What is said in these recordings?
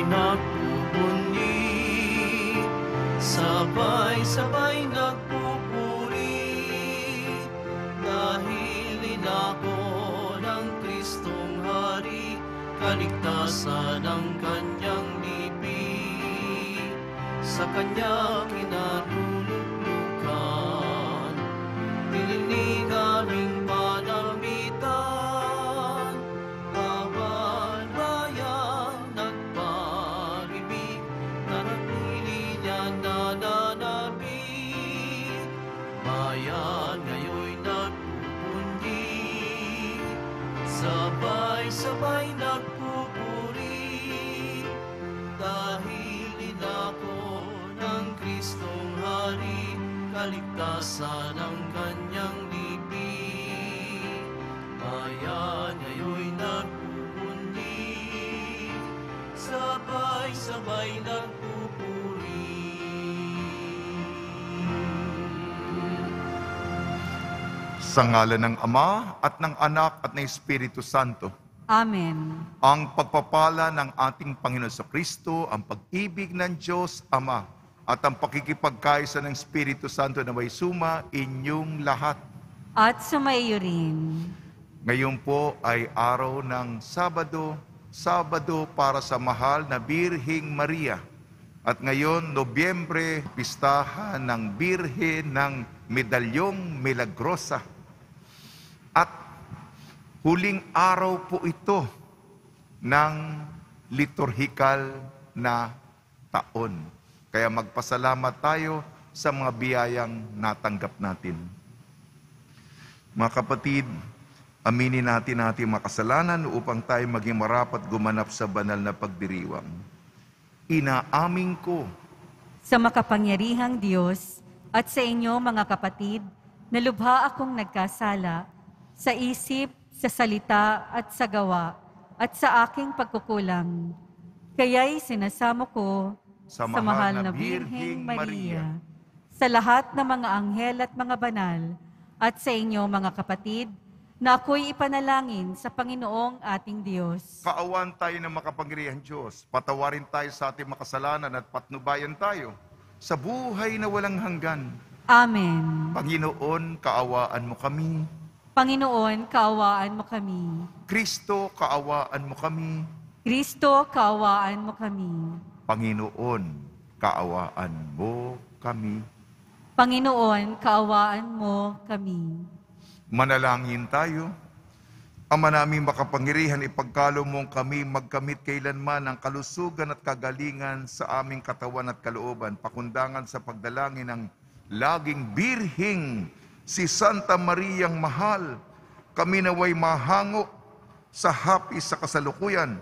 ako'y nagbubunyi, sabay-sabay nagpupuri, dahil inako ng Kristong Hari, kaligtasan ng kanyang lipi, sa kanya kinaluluglukan, dininig aming panamitan, bawat bayan nagparibig, nanatili niya nananabik, bayan ngayon nagpupundi, sabay-sabay nagpupuri, dahil inako ng Kristong Hari, kaligtasan ng kanyang lipi, bayan ngayon nagpupundi, sabay-sabay nagpupuri. Sa ngalan ng Ama at ng Anak at ng Espiritu Santo. Amen. Ang pagpapala ng ating Panginoon sa Kristo, ang pag-ibig ng Diyos Ama, at ang pakikipagkaisa ng Espiritu Santo na may suma inyong lahat. At sumaiyo rin. Ngayon po ay araw ng Sabado para sa mahal na Birheng Maria. At ngayon, Nobyembre, pistahan ng Birhen ng Medalyong Milagrosa. At huling araw po ito ng liturhikal na taon. Kaya magpasalamat tayo sa mga biyayang natanggap natin. Mga kapatid, aminin natin ating makasalanan upang tayo maging marapat gumanap sa banal na pagdiriwang. Inaamin ko Sa makapangyarihang Diyos at sa inyo mga kapatid, na lubha akong nagkasala sa isip, sa salita at sa gawa at sa aking pagkukulang. Kaya'y sinasamo ko sa mahal na Birheng Maria, sa lahat ng mga anghel at mga banal, at sa inyo mga kapatid, na ako'y ipanalangin sa Panginoong ating Diyos. Kaawan tayo ng makapangyarihang Diyos. Patawarin tayo sa ating makasalanan at patnubayan tayo sa buhay na walang hanggan. Amen. Panginoon, kaawaan mo kami. Panginoon, kaawaan mo kami. Kristo, kaawaan mo kami. Kristo, kaawaan mo kami. Panginoon, kaawaan mo kami. Panginoon, kaawaan mo kami. Manalangin tayo. Ama naming makapangyarihan, ipagkaloob mong kami magkamit kailanman ng kalusugan at kagalingan sa aming katawan at kalooban, pakundangan sa pagdalangin ng laging birhing si Santa Mariang Mahal. Kami naway mahango sa hapis sa kasalukuyan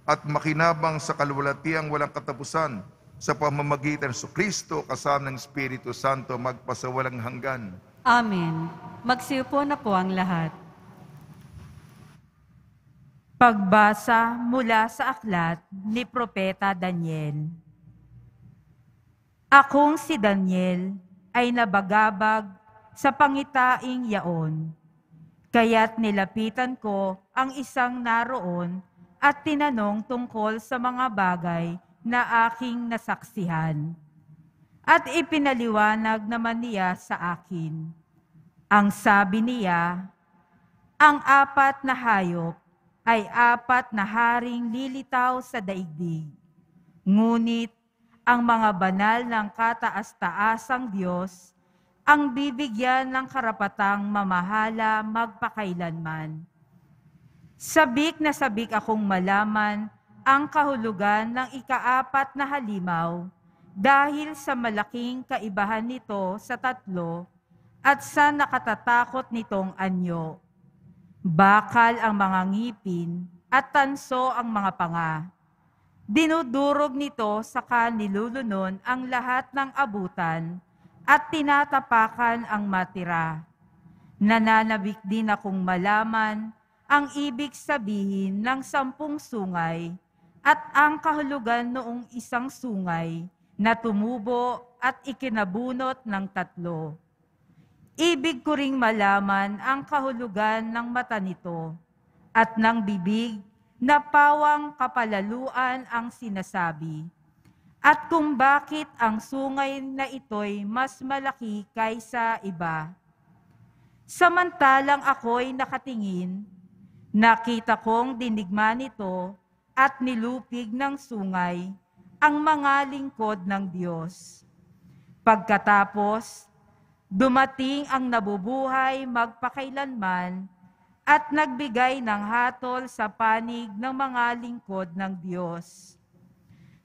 at makinabang sa kaluwalhatiang walang katapusan sa pamamagitan ng Kristo kasama ng Espiritu Santo magpasawalang hanggan. Amen. Magsiupo na po ang lahat. Pagbasa mula sa aklat ni Propeta Daniel. Akong si Daniel ay nabagabag sa pangitaing yaon, kaya't nilapitan ko ang isang naroon at tinanong tungkol sa mga bagay na aking nasaksihan. At ipinaliwanag naman niya sa akin. Ang sabi niya, ang apat na hayop ay apat na haring lilitaw sa daigdig. Ngunit ang mga banal ng kataas-taasang Diyos ang bibigyan ng karapatang mamahala magpakailanman. Sabik na sabik akong malaman ang kahulugan ng ikaapat na halimaw dahil sa malaking kaibahan nito sa tatlo at sa nakatatakot nitong anyo. Bakal ang mga ngipin at tanso ang mga panga. Dinudurog nito saka nilulunon ang lahat ng abutan at tinatapakan ang matira. Nananabik din akong malaman ang ibig sabihin ng 10 sungay at ang kahulugan noong isang sungay na tumubo at ikinabunot ng 3. Ibig ko ring malaman ang kahulugan ng mata nito at ng bibig na pawang kapalaluan ang sinasabi, at kung bakit ang sungay na ito'y mas malaki kaysa iba. Samantalang ako'y nakatingin, nakita kong dinigma nito at nilupig ng sungay ang mga lingkod ng Diyos. Pagkatapos, dumating ang nabubuhay magpakailanman at nagbigay ng hatol sa panig ng mga lingkod ng Diyos.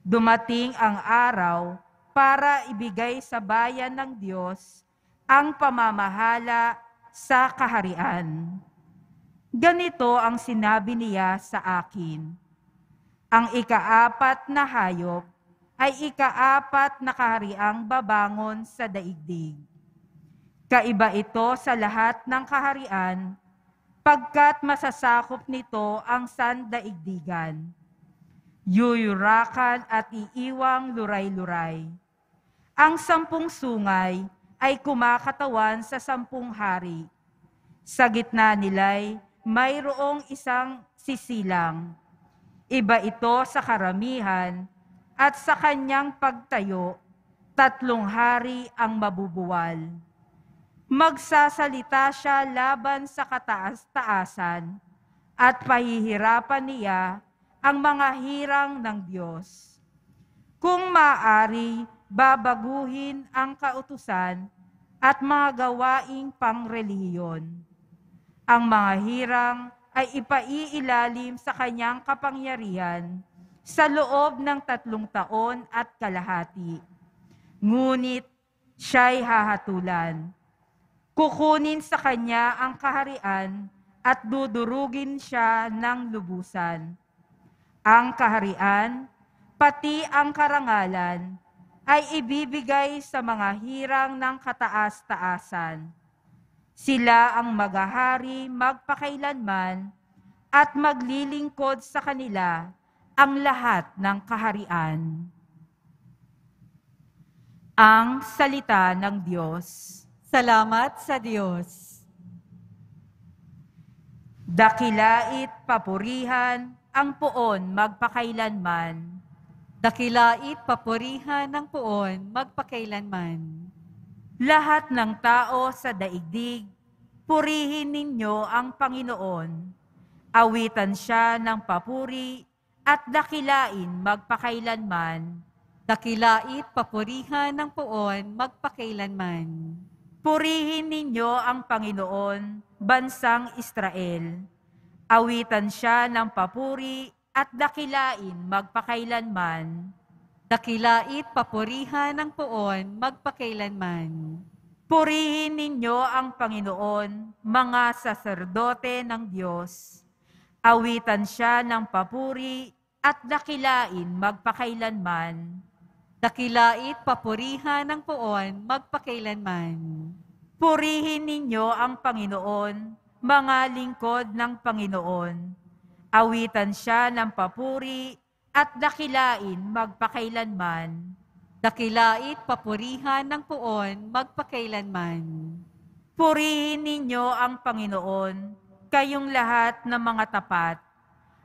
Dumating ang araw para ibigay sa bayan ng Diyos ang pamamahala sa kaharian. Ganito ang sinabi niya sa akin: ang ikaapat na hayop ay ikaapat na kahariang babangon sa daigdig. Kaiba ito sa lahat ng kaharian, pagkat masasakop nito ang sandaigdigan. Yuyurakan at iiwang luray-luray. Ang 10 sungay ay kumakatawan sa 10 hari. Sa gitna nila'y mayroong isang sisilang. Iba ito sa karamihan, at sa kanyang pagtayo, 3 hari ang mabubuwal. Magsasalita siya laban sa kataas-taasan at pahihirapan niya ang mga hirang ng Diyos. Kung maaari, babaguhin ang kautusan at mga gawaing pangrelihiyon. Ang mga hirang ay ipaiilalim sa kanyang kapangyarihan sa loob ng 3 taon at kalahati. Ngunit siya'y hahatulan. Kukunin sa kanya ang kaharian at dudurugin siya ng lubusan. Ang kaharian, pati ang karangalan, ay ibibigay sa mga hirang ng kataas-taasan. Sila ang maghahari magpakailanman at maglilingkod sa kanila ang lahat ng kaharian. Ang salita ng Diyos. Salamat sa Diyos. Dakilait papurihan ang puon magpakailanman. Dakilait papurihan ng puon magpakailanman. Lahat ng tao sa daigdig, purihin ninyo ang Panginoon. Awitan siya ng papuri at dakilain magpakailanman. Dakilait papurihan ng puon magpakailanman. Purihin ninyo ang Panginoon, bansang Israel. Awitan siya ng papuri at dakilain magpakailanman. Dakilait papurihan ng puon magpakailanman. Purihin ninyo ang Panginoon, mga saserdote ng Diyos. Awitan siya ng papuri at dakilain magpakailanman. Dakilait papurihan ng puon magpakailanman. Purihin ninyo ang Panginoon, mga lingkod ng Panginoon. Awitan siya ng papuri at dakilain magpakailanman. Dakilait papurihan ng puon magpakailanman. Purihin ninyo ang Panginoon, kayong lahat ng mga tapat.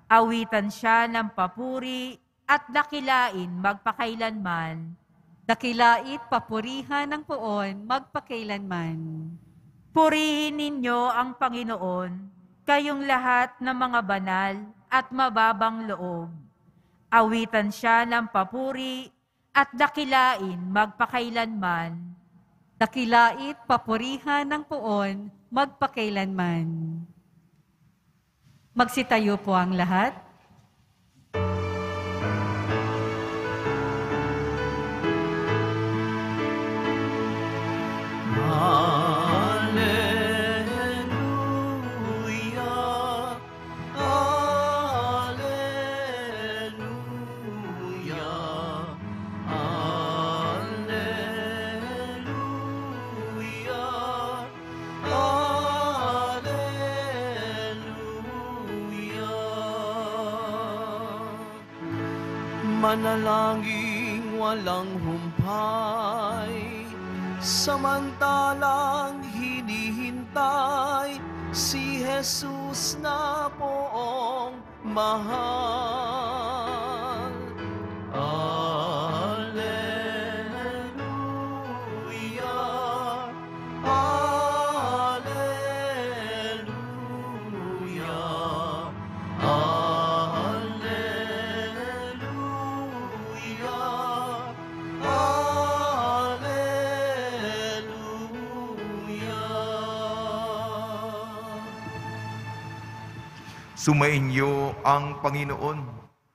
Awitan siya ng papuri at dakilain magpakailanman. Dakilait papurihan ng puon magpakailanman. Purihin ninyo ang Panginoon, kayong lahat ng mga banal at mababang loob. Awitan siya ng papuri at dakilain magpakailanman. Dakilait papurihan ng puon magpakailanman. Magsitayo po ang lahat. Alleluia, Alleluia, Alleluia, Alleluia. Manalangin walang humpay, samantalang hinihintay si Jesus na poong mahal. Alleluia, Alleluia, Alleluia. Sumainyo ang Panginoon.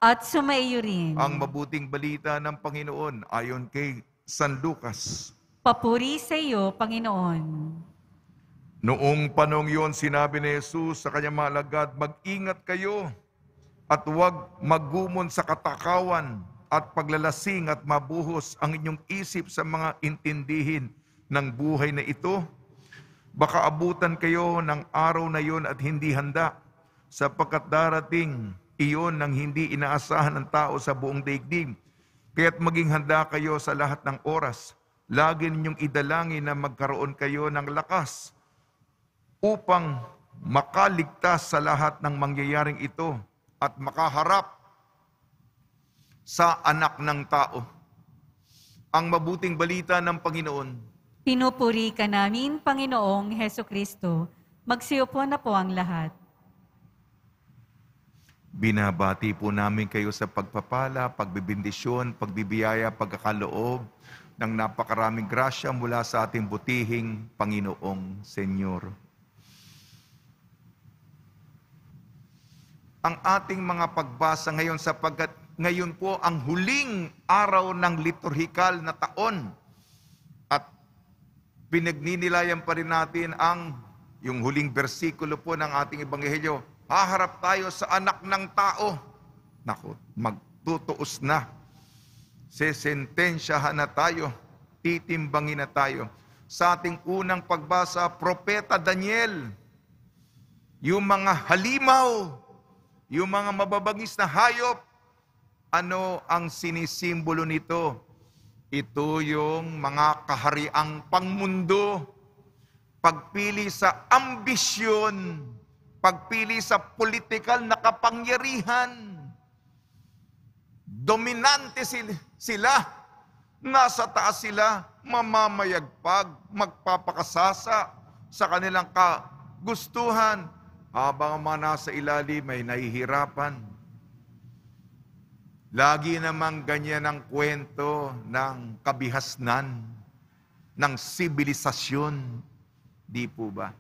At sumaiyo rin. Ang mabuting balita ng Panginoon ayon kay San Lucas. Papuri sa iyo, Panginoon. Noong panong yon, sinabi ni Jesus sa kanyang mga alagad, mag-ingat kayo at huwag maggumon sa katakawan at paglalasing at mabuhos ang inyong isip sa mga intindihin ng buhay na ito. Baka abutan kayo ng araw na yon at hindi handa, sapagkat darating iyon ng hindi inaasahan ng tao sa buong daigdig. Kaya't maging handa kayo sa lahat ng oras. Lagi ninyong idalangin na magkaroon kayo ng lakas upang makaligtas sa lahat ng mangyayaring ito at makaharap sa anak ng tao. Ang mabuting balita ng Panginoon. Pinupuri ka namin, Panginoong Heso Kristo. Magsiupo na po ang lahat. Binabati po namin kayo sa pagpapala, pagbibindisyon, pagbibiyaya, pagkakaloob ng napakaraming grasya mula sa ating butihing Panginoong Senyor. Ang ating mga pagbasa ngayon sapagkat ngayon po ang huling araw ng liturhikal na taon at pinagninilayan pa rin natin yung huling bersikulo po ng ating Ebanghelyo. Haharap tayo sa anak ng tao. Naku, magtutuos na. Sesentensyahan na tayo. Titimbangin na tayo. Sa ating unang pagbasa, Propeta Daniel, yung mga halimaw, yung mga mababangis na hayop, ano ang sinisimbolo nito? Ito yung mga kahariang pangmundo, pagpili sa ambisyon, pagpili sa politikal na kapangyarihan. Dominante sila. Nasa taas sila, mamamayagpag, magpapakasasa sa kanilang kagustuhan. Habang ang mga nasa ilalim ay nahihirapan. Lagi namang ganyan ang kwento ng kabihasnan, ng sibilisasyon. Di po ba?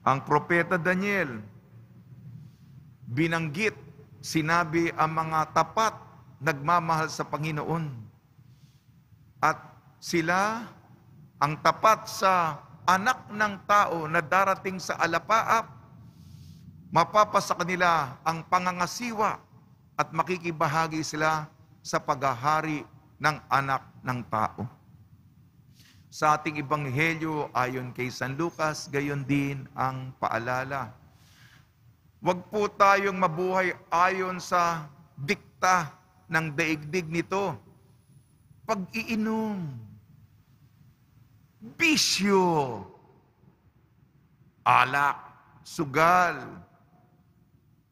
Ang Propeta Daniel, binanggit, sinabi ang mga tapat, nagmamahal sa Panginoon. At sila, ang tapat sa anak ng tao na darating sa alapaap, mapapasa kanila ang pangangasiwa at makikibahagi sila sa paghahari ng anak ng tao. Sa ating Ebanghelyo, ayon kay San Lucas, gayon din ang paalala. Huwag po tayong mabuhay ayon sa dikta ng daigdig nito. Pag-iinom, bisyo, alak, sugal,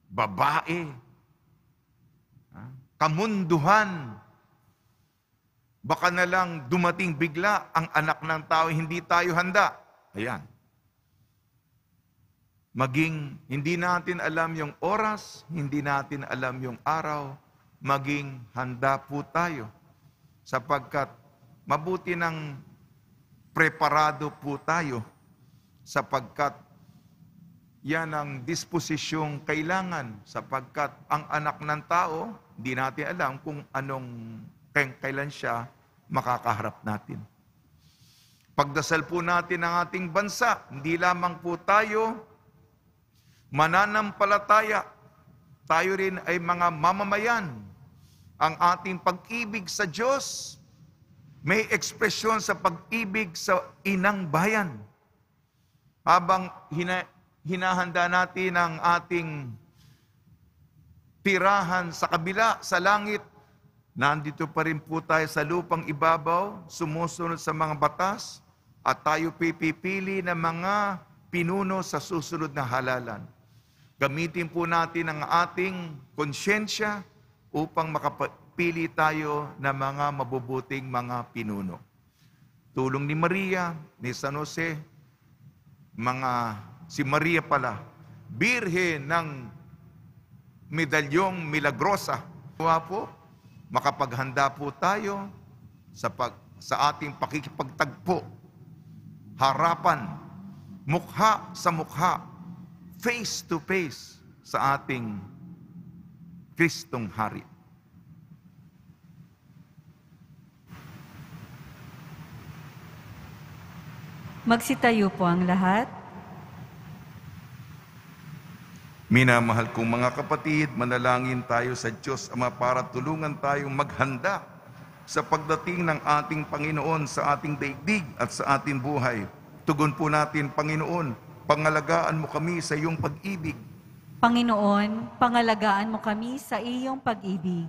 babae, kamunduhan. Baka na lang dumating bigla ang anak ng tao, hindi tayo handa. Ayan. Maging hindi natin alam yung oras, hindi natin alam yung araw, maging handa po tayo. Sapagkat mabuti ng preparado po tayo. Sapagkat yan ang disposisyong kailangan. Sapagkat ang anak ng tao, hindi natin alam kung kailan siya makakaharap natin. Pagdasal po natin ang ating bansa, hindi lamang po tayo mananampalataya, tayo rin ay mga mamamayan. Ang ating pag-ibig sa Diyos, may ekspresyon sa pag-ibig sa inang bayan. Habang hinahanda natin ang ating tirahan sa kabila, sa langit, nandito pa rin po tayo sa lupang ibabaw, sumusunod sa mga batas, at tayo pipili ng mga pinuno sa susunod na halalan. Gamitin po natin ang ating konsyensya upang makapili tayo ng mga mabubuting mga pinuno. Tulong ni Maria, ni San Jose, si Maria pala, Birhen ng Medalyong Milagrosa. Kaya po, makapaghanda po tayo sa ating pakikipagtagpo, harapan, mukha sa mukha, face to face sa ating Kristong Hari. Magsitayo po ang lahat. Minamahal kong mga kapatid, manalangin tayo sa Diyos Ama para tulungan tayong maghanda sa pagdating ng ating Panginoon sa ating daigdig at sa ating buhay. Tugon po natin, Panginoon, pangalagaan mo kami sa iyong pag-ibig. Panginoon, pangalagaan mo kami sa iyong pag-ibig.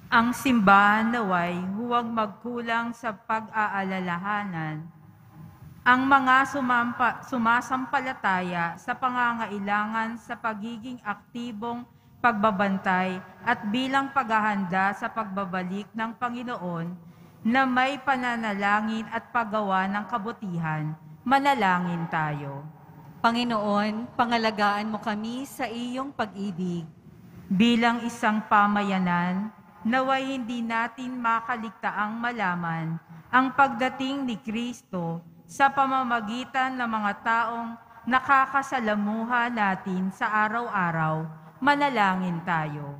Ang simbahan naway huwag magkulang sa pag-aalalahanan ang mga sumasampalataya sa pangangailangan sa pagiging aktibong pagbabantay at bilang paghahanda sa pagbabalik ng Panginoon na may pananalangin at paggawa ng kabutihan. Manalangin tayo. Panginoon, pangalagaan mo kami sa iyong pag-ibig. Bilang isang pamayanan, naway hindi natin makaligtaang malaman ang pagdating ni Kristo sa pamamagitan ng mga taong nakakasalamuha natin sa araw-araw. Manalangin tayo.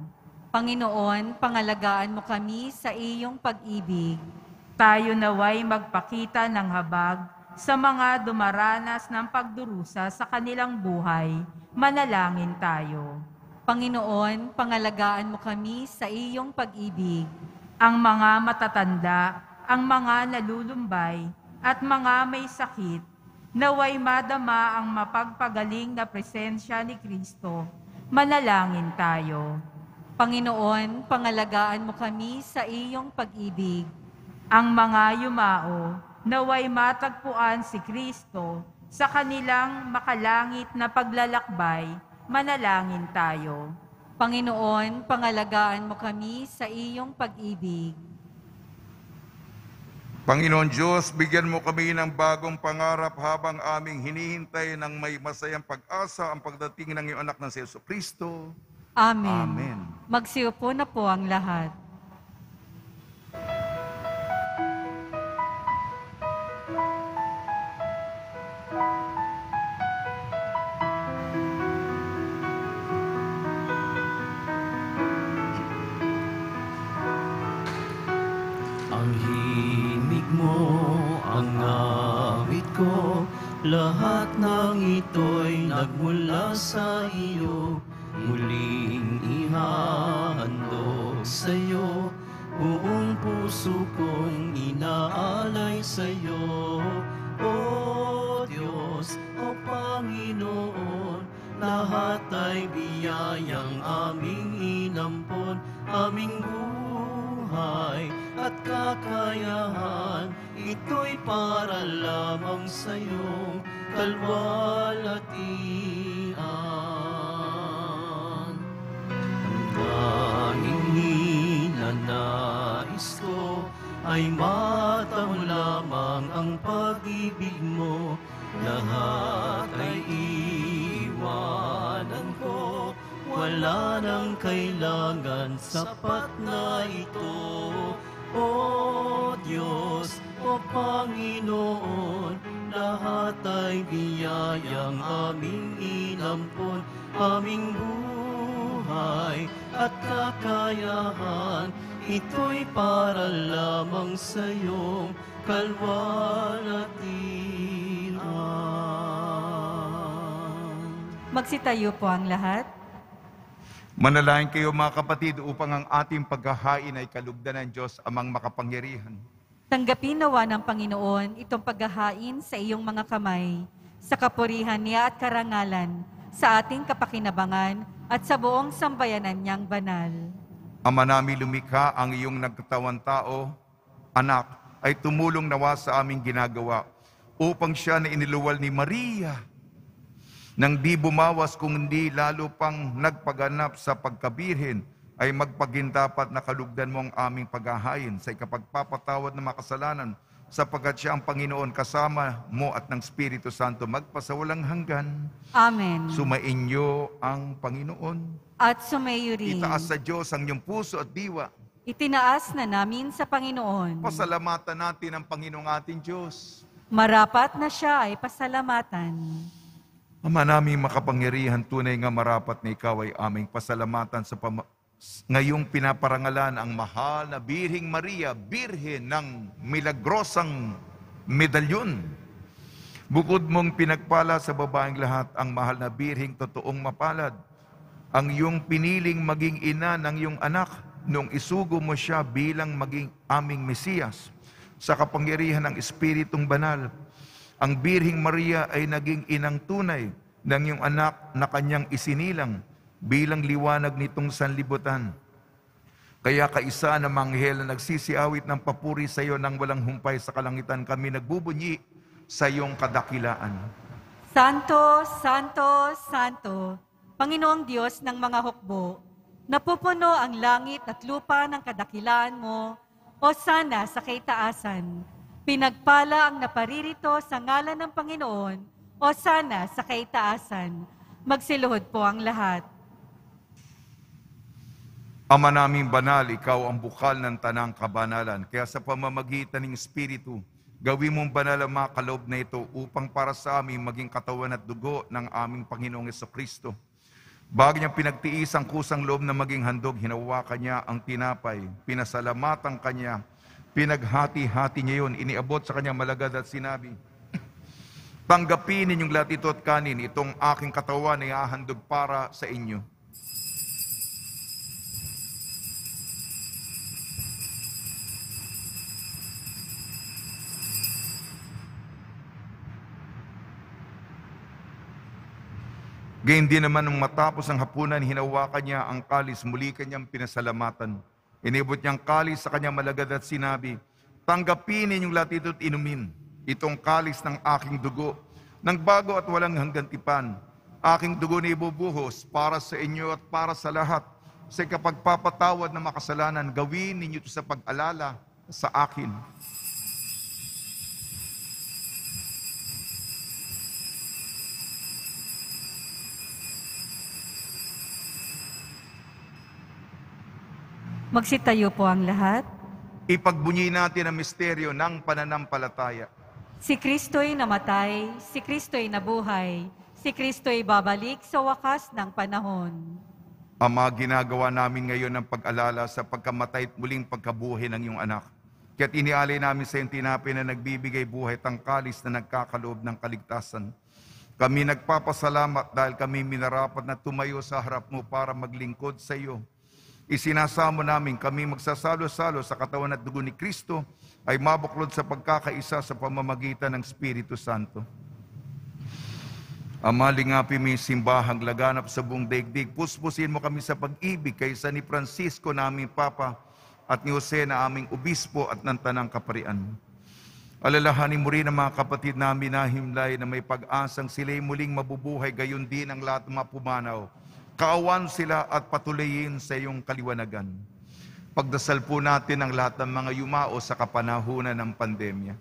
Panginoon, pangalagaan mo kami sa iyong pag-ibig. Tayo naway magpakita ng habag sa mga dumaranas ng pagdurusa sa kanilang buhay. Manalangin tayo. Panginoon, pangalagaan mo kami sa iyong pag-ibig. Ang mga matatanda, ang mga nalulumbay, at mga may sakit, naway madama ang mapagpagaling na presensya ni Kristo. Manalangin tayo. Panginoon, pangalagaan mo kami sa iyong pag-ibig. Ang mga yumao, naway matagpuan si Kristo sa kanilang makalangit na paglalakbay. Manalangin tayo. Panginoon, pangalagaan mo kami sa iyong pag-ibig. Panginoon Diyos, bigyan mo kami ng bagong pangarap habang aming hinihintay ng may masayang pag-asa ang pagdating ng iyong anak na si Jesucristo. Amen. Amen. Magsiupo na po ang lahat. Ang himig mo, ang awit ko, lahat ng ito'y nagmula sa iyo. Muling ihahandog sa iyo, buong puso kong inaalay sa iyo. O Diyos, O Panginoon, lahat ay biyayang aming inampon, aming buhay at kakayahan, ito'y para lamang sa iyong kalwalhatian. Ang ninanais ko ay mataw lamang ang pag-ibig mo, lahat ay iwanan ko, wala nang kailangan, sapat na ito. O Diyos, O Panginoon, lahat ay biyayang aming inampon, aming buhay at kakayahan, ito'y para lamang sa iyong kalwalhatian. Magsitayo po ang lahat. Manalangin kayo mga kapatid upang ang ating paghahain ay kalugdan ng Diyos amang makapangyarihan. Tanggapin nawa ng Panginoon itong paghahain sa iyong mga kamay, sa kapurihan niya at karangalan, sa ating kapakinabangan at sa buong sambayanan niyang banal. Ama namin lumikha, ang iyong nagkatawan tao, anak, ay tumulong nawa sa aming ginagawa upang siya na iniluwal ni Maria nang di bumawas kundi lalo pang nagpaganap sa pagkabirhen, ay magpagindapat na kalugdan mo ang aming paghahain sa ikapagpapatawad ng makasalanan, sapagkat siya ang Panginoon kasama mo at ng Espiritu Santo magpasawalang hanggan. Amen. Sumainyo ang Panginoon. At sumayo rin. Itaas sa Diyos ang iyong puso at diwa. Itinaas na namin sa Panginoon. Pasalamatan natin ang Panginoong ating Diyos. Marapat na siya ay pasalamatan. Ama naming makapangyarihan, tunay nga marapat na ikaw ay aming pasalamatan sa ngayong pinaparangalan ang mahal na Birheng Maria, Birhen ng milagrosang medalyon. Bukod mong pinagpala sa babaeng lahat ang mahal na Birheng totoong mapalad, ang iyong piniling maging ina ng iyong anak nung isugo mo siya bilang maging aming Mesiyas sa kapangyarihan ng Espiritong Banal. Ang Birheng Maria ay naging inang tunay ng iyong anak na kanyang isinilang bilang liwanag nitong sanlibutan. Kaya kaisa ng mga anghel na nagsisiawit ng papuri sa iyo nang walang humpay sa kalangitan, kami nagbubunyi sa iyong kadakilaan. Santo, Santo, Santo, Panginoong Diyos ng mga hukbo, napupuno ang langit at lupa ng kadakilaan mo, o sana sa kaitaasan. Pinagpala ang naparirito sa ngalan ng Panginoon, o sana sa kaitaasan. Magsiluhod po ang lahat. Ama naming banal, ikaw ang bukal ng tanang kabanalan. Kaya sa pamamagitan ng Espiritu, gawin mong banal ang mga kaloob na ito upang para sa amin maging katawan at dugo ng aming Panginoong Jesucristo. Bago niyang pinagtiis ang kusang loob na maging handog, hinawakan niya ang tinapay, pinasalamatan kanya, pinaghati-hati niya yun, iniabot sa kanyang malagad at sinabi, tanggapin ninyong lahat ito at kanin, itong aking katawan ay hahandog para sa inyo. Gayun din naman nung matapos ang hapunan, hinawakan niya ang kalis, muli kanyang pinasalamatan. Inibot niyang kalis sa kanyang malagad at sinabi, tanggapin ninyong lahat ito at inumin, itong kalis ng aking dugo, ng bago at walang hanggang tipan. Aking dugo na ibubuhos para sa inyo at para sa lahat. Sa kapagpapatawad ng makasalanan, gawin ninyo ito sa pag-alala sa akin. Magsitayo po ang lahat. Ipagbunyi natin ang misteryo ng pananampalataya. Si Kristo'y namatay, si Kristo'y nabuhay, si Kristo'y babalik sa wakas ng panahon. Ama, ginagawa namin ngayon ng pag-alala sa pagkamatay at muling pagkabuhay ng iyong anak. Kaya't inialay namin sa iyong tinapay na nagbibigay buhay, tangkalis na nagkakaloob ng kaligtasan. Kami nagpapasalamat dahil kami minarapat na tumayo sa harap mo para maglingkod sa iyo. Isinasamo namin kami magsasalo-salo sa katawan at dugo ni Kristo ay mabuklod sa pagkakaisa sa pamamagitan ng Espiritu Santo. Ama, lingapin mo yung simbahang laganap sa buong daigdig. Puspusin mo kami sa pag-ibig kaysa ni Francisco na aming Papa at ni Jose na aming Obispo at ng Tanang Kaparian. Alalahanin mo rin ang mga kapatid namin na himlay na may pag-asang sila'y muling mabubuhay, gayon din ang lahat ng mga pumanaw. Kaawan sila at patuloyin sa iyong kaliwanagan. Pagdasal po natin ang lahat ng mga yumao sa kapanahunan ng pandemya.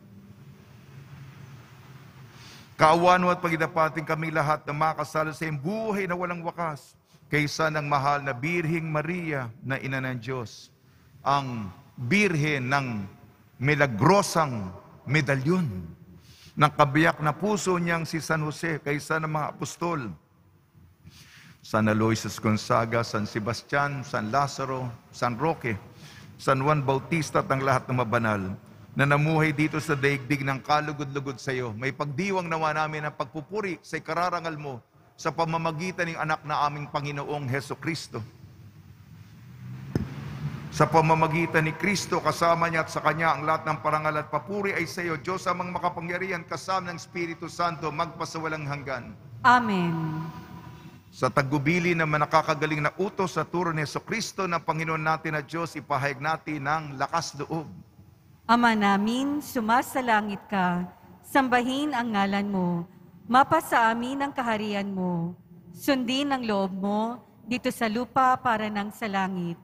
Kaawan mo at pagidapatin kami lahat na makasalo sa iyong buhay na walang wakas, kaysa ng mahal na Birheng Maria na Ina ng Diyos, ang Birhen ng milagrosang medalyon, ng kabiyak na puso niyang si San Jose, kaysa ng mga apostol, San Aloysius Gonzaga, San Sebastian, San Lazaro, San Roque, San Juan Bautista at ang lahat ng mabanal na namuhay dito sa daigdig ng kalugod-lugod sa iyo. May pagdiwang nawa namin ang pagpupuri sa ikararangal mo sa pamamagitan ng anak na aming Panginoong Hesukristo. Sa pamamagitan ni Kristo, kasama niya at sa Kanya ang lahat ng parangal at papuri ay sa iyo, Diyos amang makapangyarihan, kasama ng Espiritu Santo, magpasawalang hanggan. Amen. Sa tagubili na nakakagaling na utos sa turo ni Jesucristo ng Panginoon natin na Diyos, ipahayag natin ng lakas loob. Ama namin, sumasalangit ka, sambahin ang ngalan mo, Mapa sa amin ang kaharian mo. Sundin ang loob mo dito sa lupa para nang sa langit.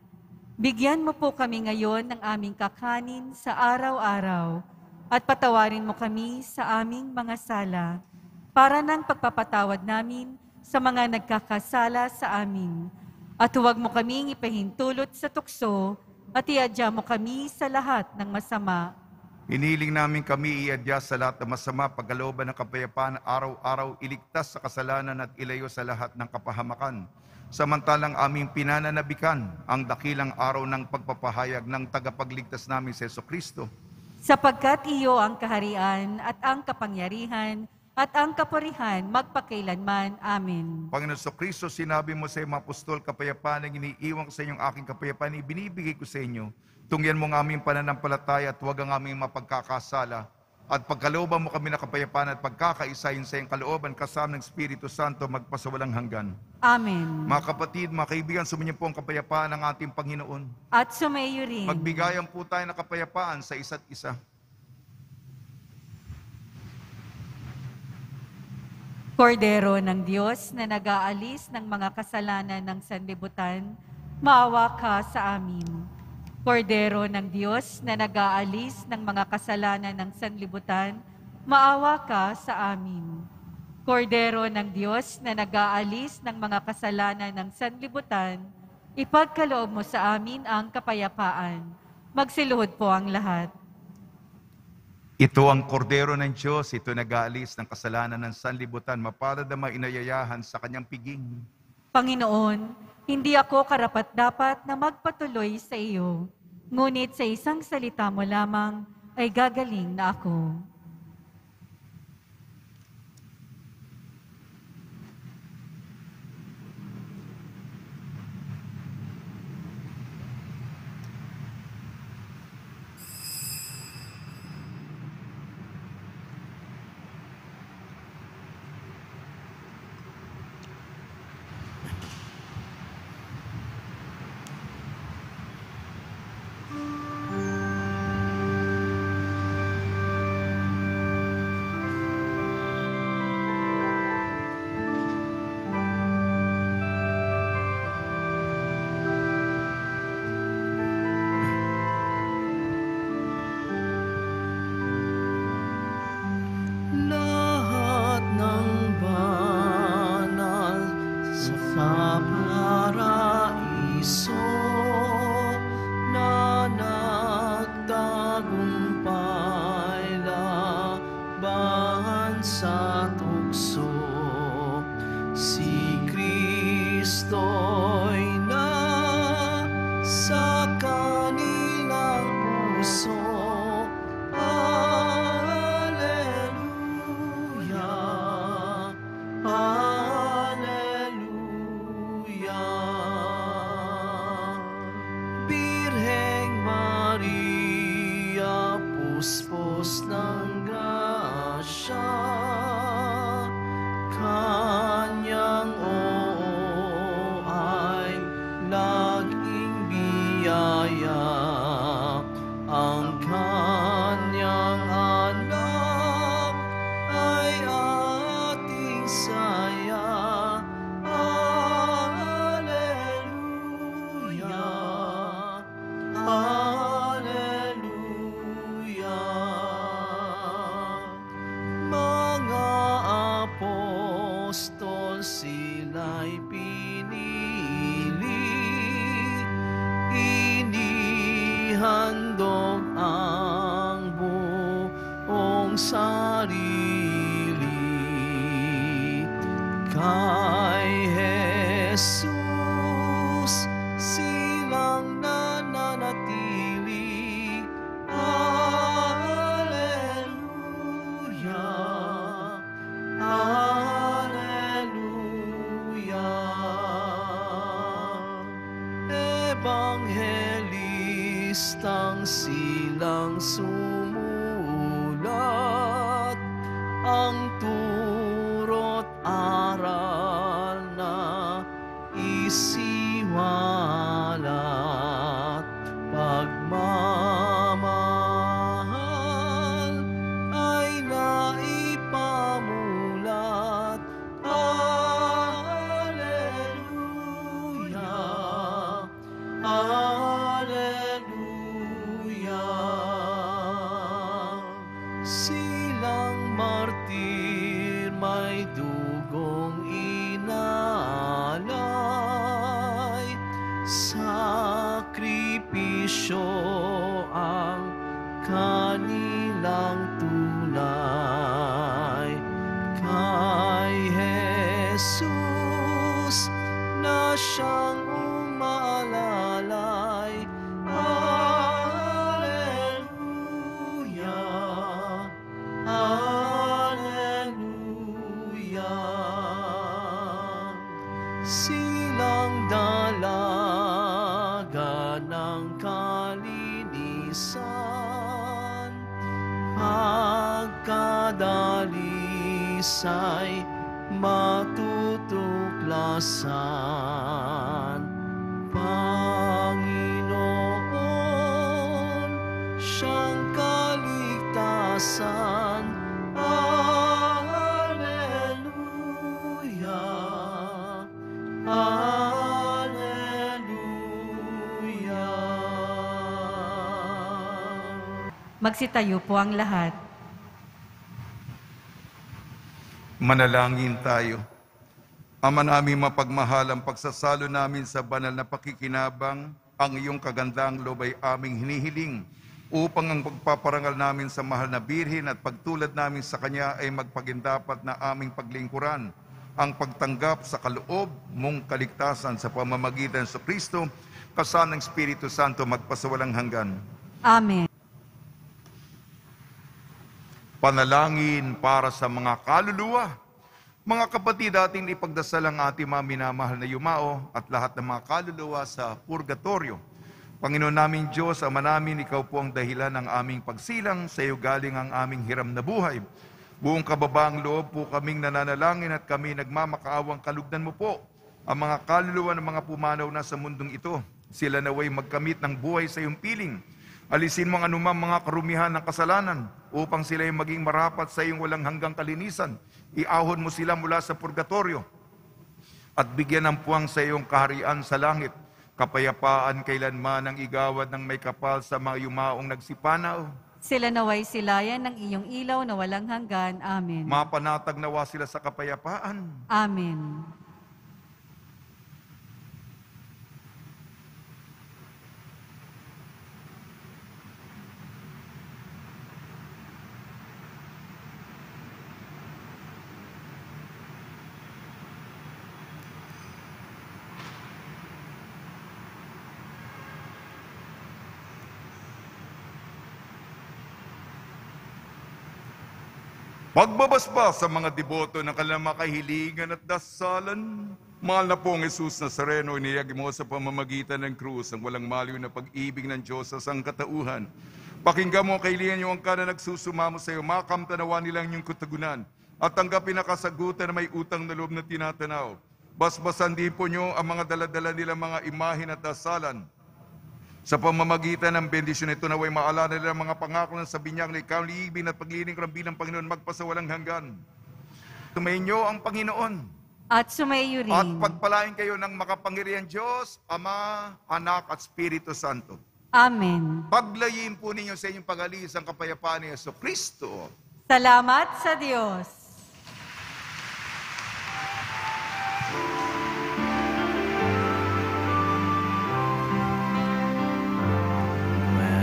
Bigyan mo po kami ngayon ng aming kakanin sa araw-araw at patawarin mo kami sa aming mga sala para nang pagpapatawad namin sa mga nagkakasala sa amin. At huwag mo kaming ipahintulot sa tukso at iadya mo kami sa lahat ng masama. Hiniling namin kami iadya sa lahat ng masama, pagkalooban ng kapayapaan, araw-araw iligtas sa kasalanan at ilayo sa lahat ng kapahamakan. Samantalang aming pinananabikan ang dakilang araw ng pagpapahayag ng tagapagligtas namin sa Jesucristo. Sapagkat iyo ang kaharian at ang kapangyarihan at ang kapurihan magpakailanman. Amen. Panginoon Jesucristo, sinabi mo sa iyong mga apostol, kapayapaan ang iniiwan ko sa inyong aking kapayapaan, ibinibigay ko sa inyo. Tungyan mo ang aming pananampalataya at huwag ang aming mapagkakasala. At pagkalooban mo kami na kapayapaan at pagkakaisayin sa iyong kalooban kasama ng Espiritu Santo magpasawalang hanggan. Amen. Mga kapatid, mga kaibigan, sumainyo po ang kapayapaan ng ating Panginoon. At sumayo rin. Magbigayan po tayo ng kapayapaan sa isa't isa. Kordero ng Diyos na nag-aalis ng mga kasalanan ng sanlibutan, maawa ka sa amin. Kordero ng Diyos na nag-aalis ng mga kasalanan ng sanlibutan, maawa ka sa amin. Kordero ng Diyos na nag-aalis ng mga kasalanan ng sanlibutan, ipagkaloob mo sa amin ang kapayapaan. Magsiluhod po ang lahat. Ito ang kordero ng Diyos, ito nag-aalis ng kasalanan ng sanlibutan, mapalad na inayayahan sa kanyang piging. Panginoon, hindi ako karapat-dapat na magpatuloy sa iyo, ngunit sa isang salita mo lamang ay gagaling na ako. Lahat ng banal sa paraiso na nagtagumpay laban sa tukso, si Kristo'y nasa kanilang puso. Puspos ng grasya, kanyang oo ay laging biyaya. Ang kanyang anak ay ating saya. Alleluia, Alleluia. Mga apostol sila'y pinili, inihandog ang buong sarili kay Jesus, silang nananatili. Alleluia, Alleluia. Ebanghelistang silang sumulat, ang turo't aral na isiwalat. Pagmamahal ay naipamulat. siyang umaalalay. Alleluia, Alleluia. Silang dalaga ng kalinisan, pagkadalisay matutuklasan. Panginoon, siyang kaligtasan. Alleluia, Alleluia. Magsitayo po ang lahat. Manalangin tayo. Ama namin mapagmahal, ang pagsasalo namin sa banal na pakikinabang, ang iyong kagandang loob ay aming hinihiling upang ang pagpaparangal namin sa mahal na birhen at pagtulad namin sa kanya ay magpagindapat na aming paglingkuran ang pagtanggap sa kaloob mong kaligtasan sa pamamagitan sa Kristo, kasama ng Espiritu Santo magpasawalang hanggan. Amen. Panalangin para sa mga kaluluwa. Mga kapatid, ating ipagdasal ang ating mga minamahal na yumao at lahat ng mga kaluluwa sa purgatorio. Panginoon naming Diyos, Ama namin, Ikaw po ang dahilan ng aming pagsilang, sa iyo galing ang aming hiram na buhay. Buong kababaang loob po kaming nananalangin at kami nagmamakaawang kalugdan mo po ang mga kaluluwa ng mga pumanaw na sa mundong ito. Sila naway magkamit ng buhay sa iyong piling. Alisin mo ang anumang mga karumihan ng kasalanan upang sila ay maging marapat sa iyong walang hanggang kalinisan. Iahon mo sila mula sa purgatorio at bigyan ng puwang sa iyong kaharian sa langit. Kapayapaan kailanman ang igawad ng may kapal sa mga yumaong nagsipanaw. Sila naway silayan ng iyong ilaw na walang hanggan. Amen. Mapanatag nawa sila sa kapayapaan. Amen. Pagbabasbas sa mga deboto ng kanilang mga kahilingan at dasalan. Mahal na pong Jesus Nazareno, iniyag mo sa pamamagitan ng krus ang walang maliw na pag-ibig ng Diyos sa sangkatauhan. Pakinggan mo ang kahilingan niyo ang kana nagsusumamo sa iyo, makamtanawa nilang inyong katagunan at tanggapin na kasagutan na may utang na loob na tinatanaw. Basbasan din po niyo ang mga daladala nilang mga imahin at dasalan. Sa pamamagitan ng bendisyon ito, naway maalala nila ang mga pangako ng sa binyag na ikaw liibin at pagliling ko ng bilang Panginoon magpasawalang hanggan. Tumayin niyo ang Panginoon. At sumayo rin. At pagpalain kayo ng makapangyarihan Diyos, Ama, Anak at Espiritu Santo. Amen. Paglayin po ninyo sa inyong pag-alis ang kapayapaan ni Jesucristo. Salamat sa Diyos.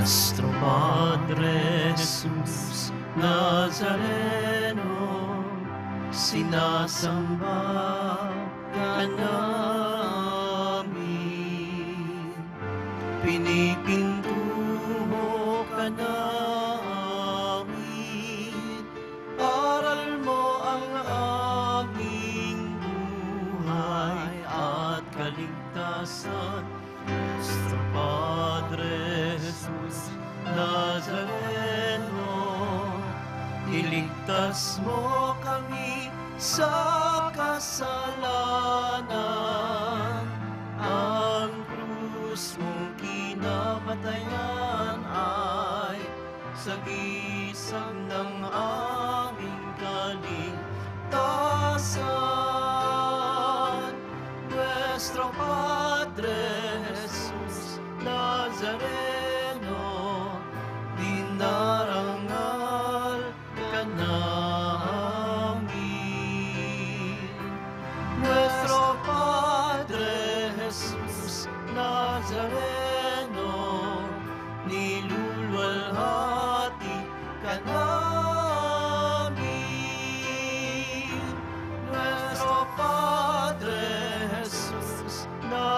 Nuestro Padre Jesus Nazareno, sinasamba ka namin, pinipintuho ka namin, aral mo ang aming buhay at kaligtasan. Nuestro Padre Jesus Nazareno, iligtas mo kami sa kasalanan. Ang krus mong kinapatayan ay sagisag ng aming kaligtasan. Nuestro Padre Jesus Nazareno, dinarangal ka namin. Nuestro Padre Jesus Nazareno, nilulwalhati ka namin. Nuestro Padre Jesus Nazareno,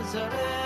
Nazareth,